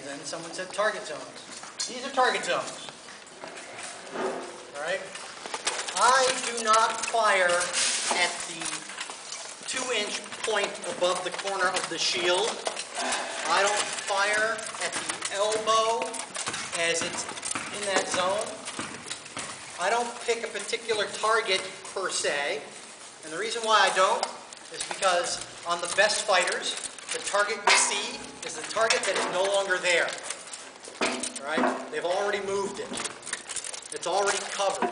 And then someone said target zones. These are target zones. All right? I do not fire at the 2-inch point above the corner of the shield. I don't fire at the elbow as it's in that zone. I don't pick a particular target per se. And the reason why I don't is because on the best fighters, the target you see is the target that is no longer there. All right? They've already moved it. It's already covered.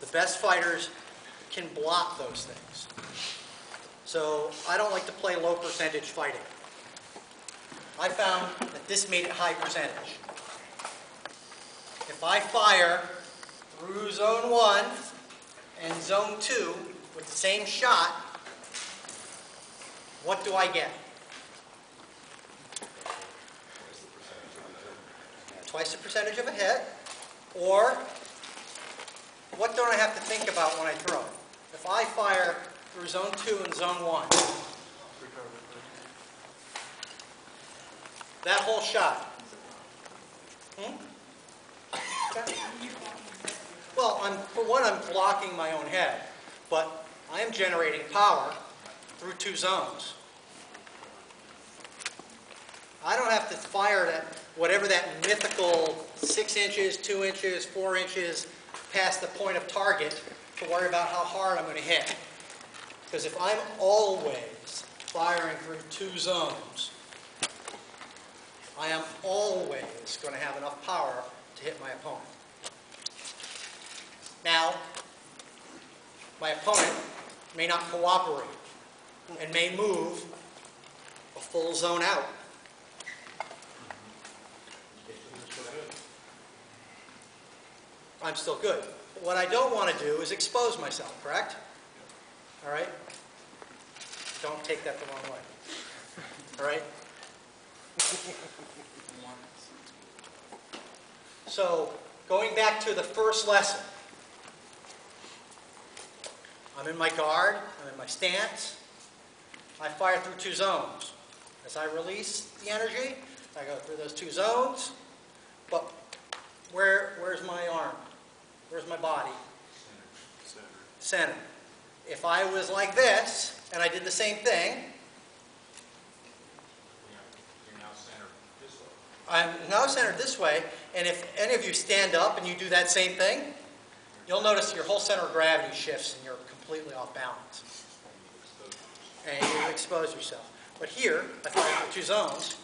The best fighters can block those things. So I don't like to play low percentage fighting. I found that this made it high percentage. If I fire through zone 1 and zone 2 with the same shot, what do I get? Twice the percentage of a hit. Or, what don't I have to think about when I throw it? If I fire through zone 2 and zone 1, that whole shot. Well, for one, I'm blocking my own head, but I am generating power through 2 zones. I don't have to fire at whatever that mythical 6 inches, 2 inches, 4 inches past the point of target to worry about how hard I'm going to hit. Because if I'm always firing through 2 zones, I am always going to have enough power to hit my opponent. Now, my opponent may not cooperate and may move a full zone out. I'm still good. But what I don't want to do is expose myself, correct? All right? Don't take that the wrong way. All right? So, going back to the first lesson, I'm in my guard, I'm in my stance, I fire through 2 zones. As I release the energy, I go through those 2 zones, but where's my arm? Where's my body? Center. If I was like this, and I did the same thing, I'm now centered this way, and if any of you stand up and you do that same thing, you'll notice your whole center of gravity shifts and you're completely off balance. And you expose yourself. But here, I fire for 2 zones.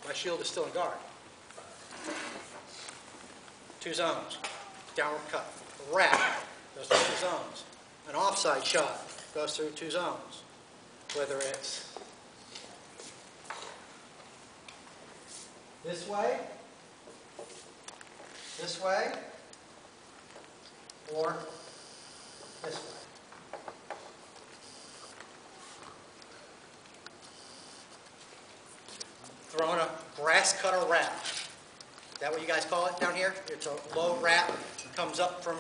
My shield is still in guard. 2 zones. Downward cut. A wrap goes through 2 zones. An offside shot goes through 2 zones. Whether it's this way, or this way. Throwing a grass cutter wrap. Is that what you guys call it down here? It's a low wrap. Comes up from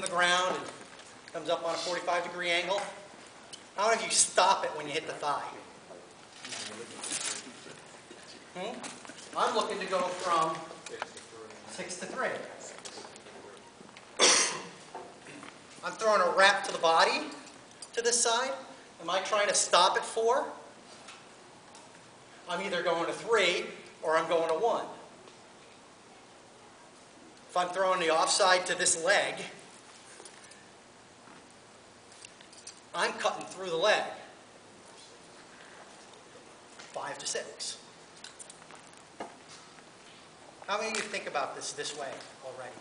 the ground and comes up on a 45-degree angle. How many of you stop it when you hit the thigh? I'm looking to go from 6 to 3. I'm throwing a wrap to the body to this side. Am I trying to stop at 4? I'm either going to 3 or I'm going to 1. If I'm throwing the offside to this leg, I'm cutting through the leg. 5 to 6. How many of you think about this way already?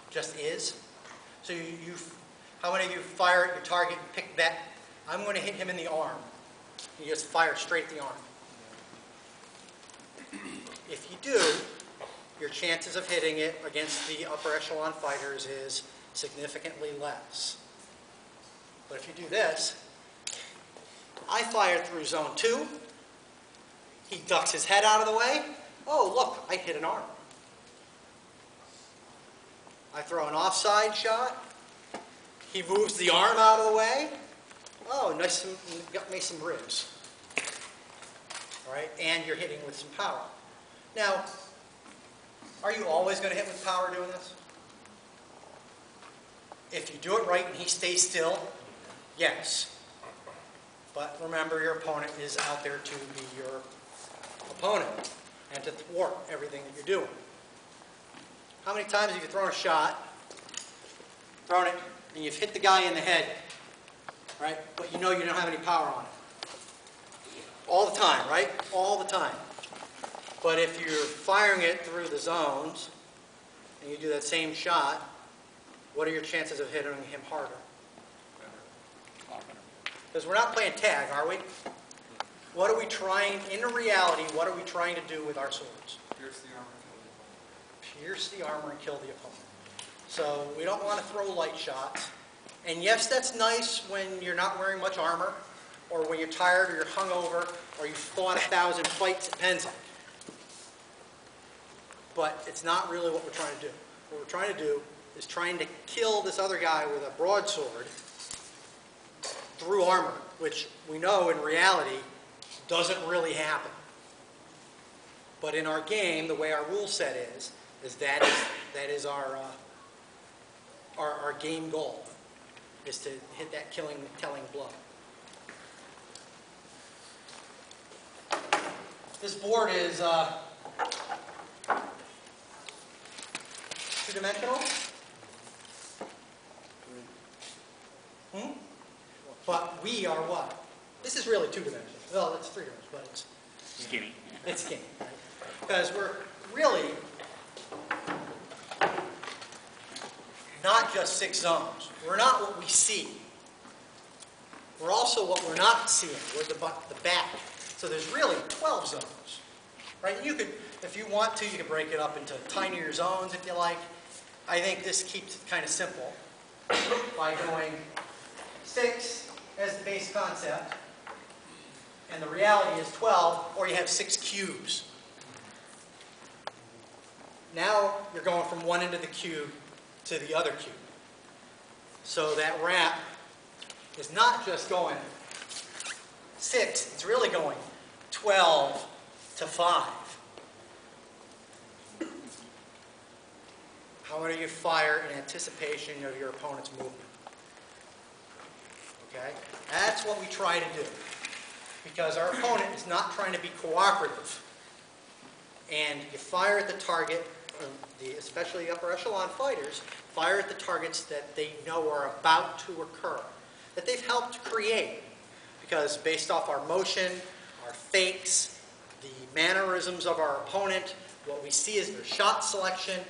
Just is? So how many of you fire at your target and pick that? I'm going to hit him in the arm. You just fire straight at the arm. If you do, your chances of hitting it against the upper echelon fighters is significantly less. But if you do this, I fire through zone 2. He ducks his head out of the way. Oh, look, I hit an arm. I throw an offside shot. He moves the arm out of the way. Oh, nice and, got me some ribs. All right, and you're hitting with some power. Now, are you always going to hit with power doing this? If you do it right and he stays still, yes. But remember, your opponent is out there to be your opponent and to thwart everything that you're doing. How many times have you thrown a shot, thrown it, and you've hit the guy in the head, right? But you know you don't have any power on it. All the time, right? All the time. But if you're firing it through the zones, and you do that same shot, what are your chances of hitting him harder? Because we're not playing tag, are we? What are we trying, in reality, what are we trying to do with our swords? Pierce the armor and kill the opponent. Pierce the armor and kill the opponent. So we don't want to throw light shots. And yes, that's nice when you're not wearing much armor, or when you're tired, or you're hungover, or you've fought 1,000 fights at Pennzoil. But it's not really what we're trying to do. What we're trying to do is trying to kill this other guy with a broadsword through armor, which we know in reality doesn't really happen. But in our game, the way our rule set is that is our game goal, is to hit that telling blow. This board is two-dimensional. But we are what? This is really two-dimensional. Well, it's three-dimensional, but it's Skinny. It's skinny, right? Because we're really not just 6 zones. We're not what we see. We're also what we're not seeing. We're the back. So there's really 12 zones, right? You could, if you want to, you can break it up into tinier zones if you like. I think this keeps it kind of simple by going 6 as the base concept, and the reality is 12, or you have 6 cubes. Now you're going from one end of the cube to the other cube. So that wrap is not just going 6, it's really going 12 to 5. How many of you fire in anticipation of your opponent's movement? Okay? That's what we try to do. Because our opponent is not trying to be cooperative. And you fire at the target, especially the upper echelon fighters, fire at the targets that they know are about to occur, that they've helped create. Because based off our motion, our fakes, the mannerisms of our opponent, what we see is their shot selection,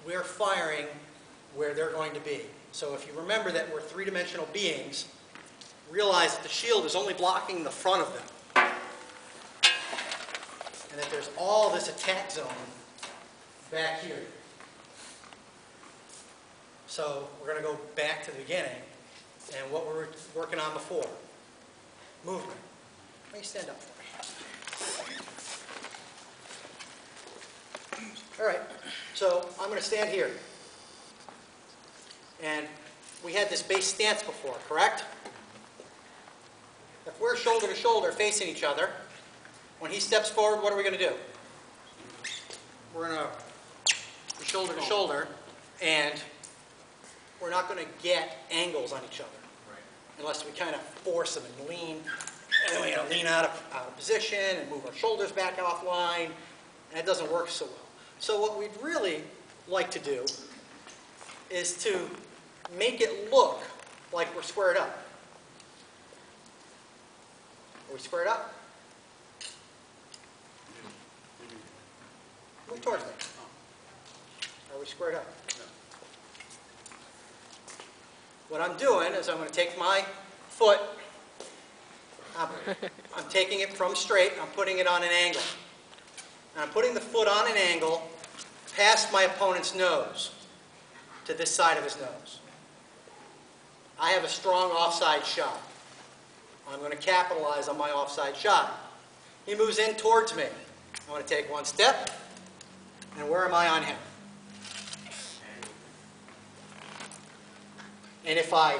we're firing where they're going to be. So if you remember that we're three-dimensional beings, realize that the shield is only blocking the front of them. And that there's all this attack zone back here. So we're going to go back to the beginning and what we were working on before. Movement. Let me stand up for me. All right. So I'm going to stand here. And we had this base stance before, correct? If we're shoulder to shoulder facing each other, when he steps forward, what are we going to do? We're going to be shoulder to shoulder, and we're not going to get angles on each other. Right. Unless we kind of force them and lean. And we lean out of position and move our shoulders back offline, and it doesn't work so well. So what we'd really like to do is to make it look like we're squared up. Are we squared up? Move towards me. Are we squared up? No. What I'm doing is I'm going to take my foot, I'm taking it from straight, I'm putting it on an angle. And I'm putting the foot on an angle past my opponent's nose to this side of his nose. I have a strong offside shot. I'm going to capitalize on my offside shot. He moves in towards me. I'm going to take one step, and where am I on him? And if I